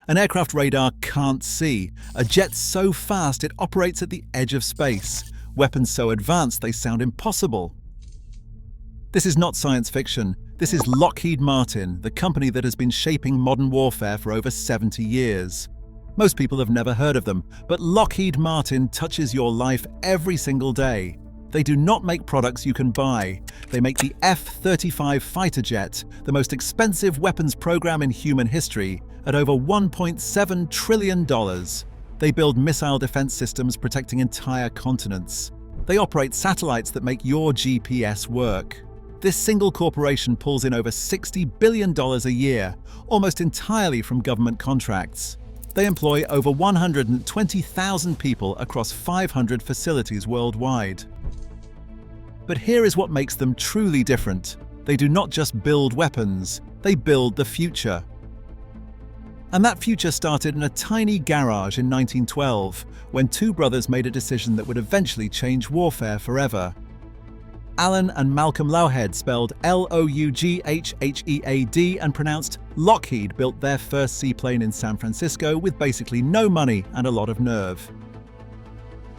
An aircraft radar can't see. A jet so fast it operates at the edge of space. Weapons so advanced they sound impossible. This is not science fiction. This is Lockheed Martin, the company that has been shaping modern warfare for over 70 years. Most people have never heard of them, but Lockheed Martin touches your life every single day. They do not make products you can buy. They make the F-35 fighter jet, the most expensive weapons program in human history, at over $1.7 trillion. They build missile defense systems protecting entire continents. They operate satellites that make your GPS work. This single corporation pulls in over $60 billion a year, almost entirely from government contracts. They employ over 120,000 people across 500 facilities worldwide. But here is what makes them truly different. They do not just build weapons, they build the future. And that future started in a tiny garage in 1912, when two brothers made a decision that would eventually change warfare forever. Alan and Malcolm Lougheed, spelled L-O-U-G-H-H-E-A-D and pronounced Lockheed, built their first seaplane in San Francisco with basically no money and a lot of nerve.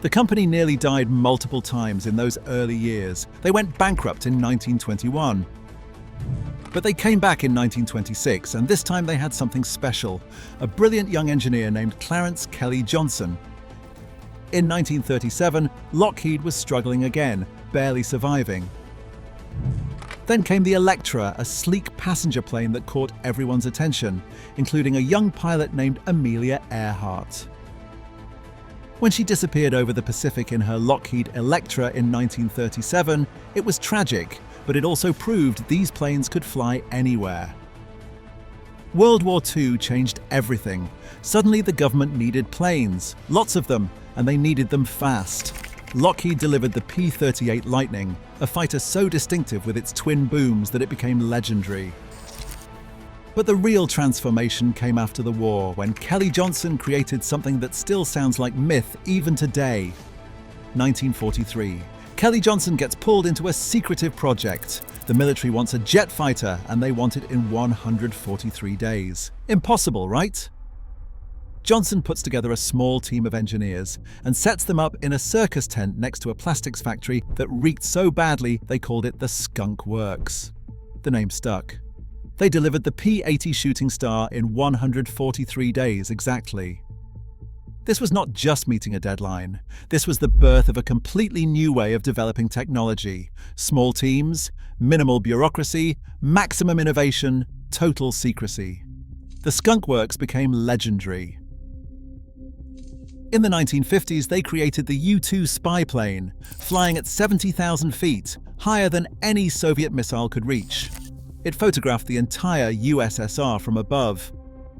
The company nearly died multiple times in those early years. They went bankrupt in 1921. But they came back in 1926, and this time they had something special, a brilliant young engineer named Clarence Kelly Johnson. In 1937, Lockheed was struggling again, barely surviving. Then came the Electra, a sleek passenger plane that caught everyone's attention, including a young pilot named Amelia Earhart. When she disappeared over the Pacific in her Lockheed Electra in 1937, it was tragic, but it also proved these planes could fly anywhere. World War II changed everything. Suddenly the government needed planes, lots of them, and they needed them fast. Lockheed delivered the P-38 Lightning, a fighter so distinctive with its twin booms that it became legendary. But the real transformation came after the war, when Kelly Johnson created something that still sounds like myth even today. 1943. Kelly Johnson gets pulled into a secretive project. The military wants a jet fighter, and they want it in 143 days. Impossible, right? Johnson puts together a small team of engineers and sets them up in a circus tent next to a plastics factory that reeked so badly they called it the Skunk Works. The name stuck. They delivered the P-80 Shooting Star in 143 days exactly. This was not just meeting a deadline. This was the birth of a completely new way of developing technology. Small teams, minimal bureaucracy, maximum innovation, total secrecy. The Skunk Works became legendary. In the 1950s, they created the U-2 spy plane, flying at 70,000 feet, higher than any Soviet missile could reach. It photographed the entire USSR from above.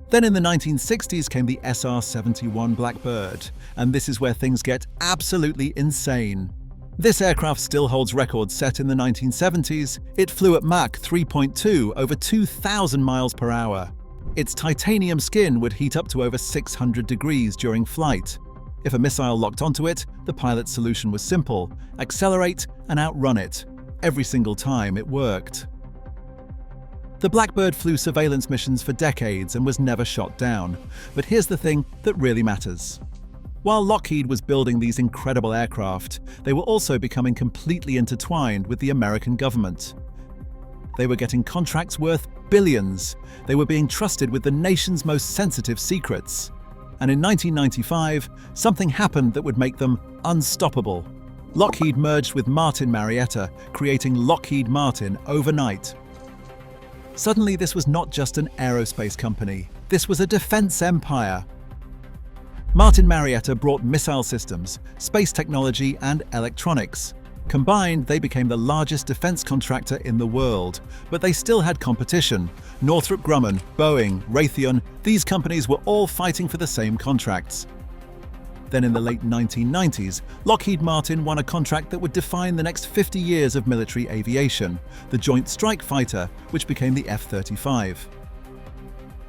Then in the 1960s came the SR-71 Blackbird, and this is where things get absolutely insane. This aircraft still holds records set in the 1970s. It flew at Mach 3.2 over 2,000 miles per hour. Its titanium skin would heat up to over 600 degrees during flight. If a missile locked onto it, the pilot's solution was simple: accelerate and outrun it. Every single time it worked. The Blackbird flew surveillance missions for decades and was never shot down. But here's the thing that really matters. While Lockheed was building these incredible aircraft, they were also becoming completely intertwined with the American government. They were getting contracts worth billions. They were being trusted with the nation's most sensitive secrets. And in 1995, something happened that would make them unstoppable. Lockheed merged with Martin Marietta, creating Lockheed Martin overnight. Suddenly, this was not just an aerospace company. This was a defense empire. Martin Marietta brought missile systems, space technology, and electronics. Combined, they became the largest defense contractor in the world. But they still had competition. Northrop Grumman, Boeing, Raytheon, these companies were all fighting for the same contracts. Then in the late 1990s, Lockheed Martin won a contract that would define the next 50 years of military aviation, the Joint Strike Fighter, which became the F-35.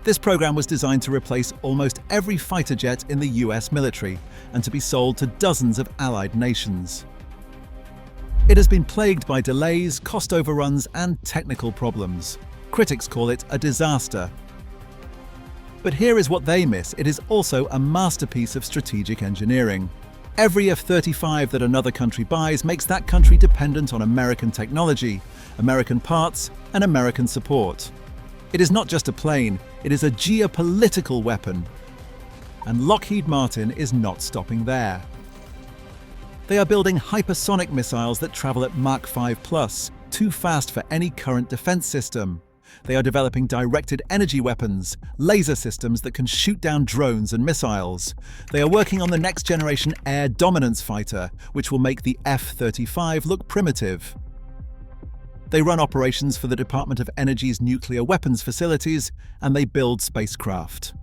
This program was designed to replace almost every fighter jet in the US military and to be sold to dozens of allied nations. It has been plagued by delays, cost overruns, and technical problems. Critics call it a disaster. But here is what they miss. It is also a masterpiece of strategic engineering. Every F-35 that another country buys makes that country dependent on American technology, American parts, and American support. It is not just a plane, it is a geopolitical weapon. And Lockheed Martin is not stopping there. They are building hypersonic missiles that travel at Mach 5+, too fast for any current defense system. They are developing directed energy weapons, laser systems that can shoot down drones and missiles. They are working on the next generation air dominance fighter, which will make the F-35 look primitive. They run operations for the Department of Energy's nuclear weapons facilities, and they build spacecraft.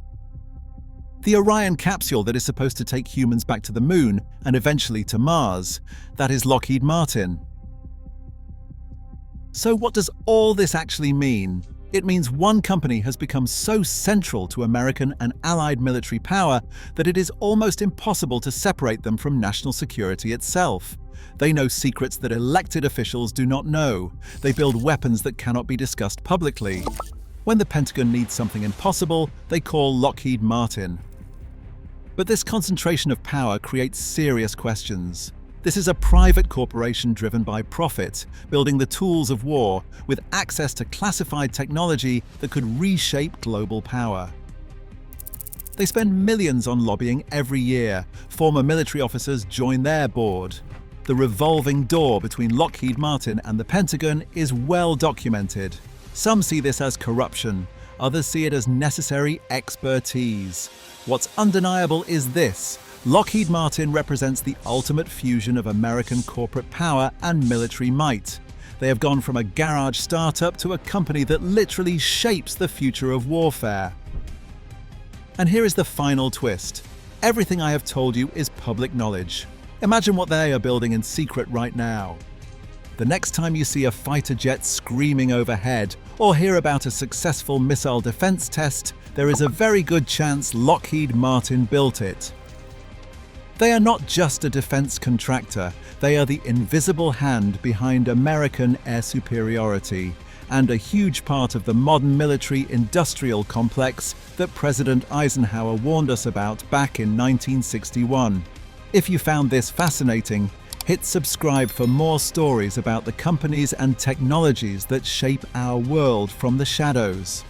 The Orion capsule that is supposed to take humans back to the Moon and eventually to Mars, that is Lockheed Martin. So what does all this actually mean? It means one company has become so central to American and Allied military power that it is almost impossible to separate them from national security itself. They know secrets that elected officials do not know. They build weapons that cannot be discussed publicly. When the Pentagon needs something impossible, they call Lockheed Martin. But this concentration of power creates serious questions. This is a private corporation driven by profit, building the tools of war, with access to classified technology that could reshape global power. They spend millions on lobbying every year. Former military officers join their board. The revolving door between Lockheed Martin and the Pentagon is well documented. Some see this as corruption, others see it as necessary expertise. What's undeniable is this: Lockheed Martin represents the ultimate fusion of American corporate power and military might. They have gone from a garage startup to a company that literally shapes the future of warfare. And here is the final twist. Everything I have told you is public knowledge. Imagine what they are building in secret right now. The next time you see a fighter jet screaming overhead or hear about a successful missile defense test, there is a very good chance Lockheed Martin built it. They are not just a defense contractor, they are the invisible hand behind American air superiority and a huge part of the modern military-industrial complex that President Eisenhower warned us about back in 1961. If you found this fascinating, hit subscribe for more stories about the companies and technologies that shape our world from the shadows.